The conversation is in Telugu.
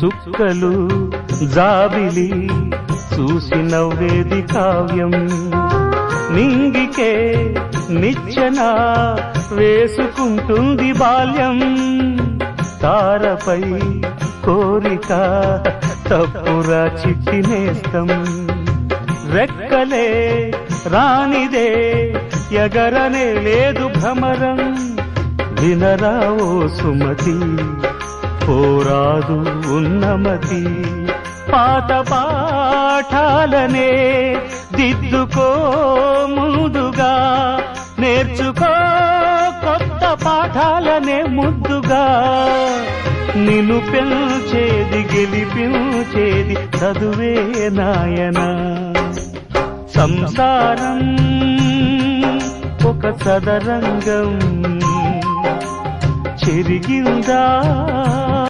చుక్కలు జాబిలి చూసి నవ్వేది కావ్యం నింగికే నిచ్చెన వేసుకుంటుంది బాల్యం తారపై కోరిక తప్పురా చిక్కినేస్తం రెక్కలే రానిదే ఎగరనే లేదు భ్రమరం వినరా ఓ సుమతి పోరాదు ఉన్నమతి పాత పాఠాలనే దిద్దుకో ముందుగా నేర్చుకో కొత్త పాఠాలనే ముద్దుగా నిన్ను పెంచేది గెలిపించేది చదువే నాయనా సంసారం ఒక సదరంగం చెరిగిందా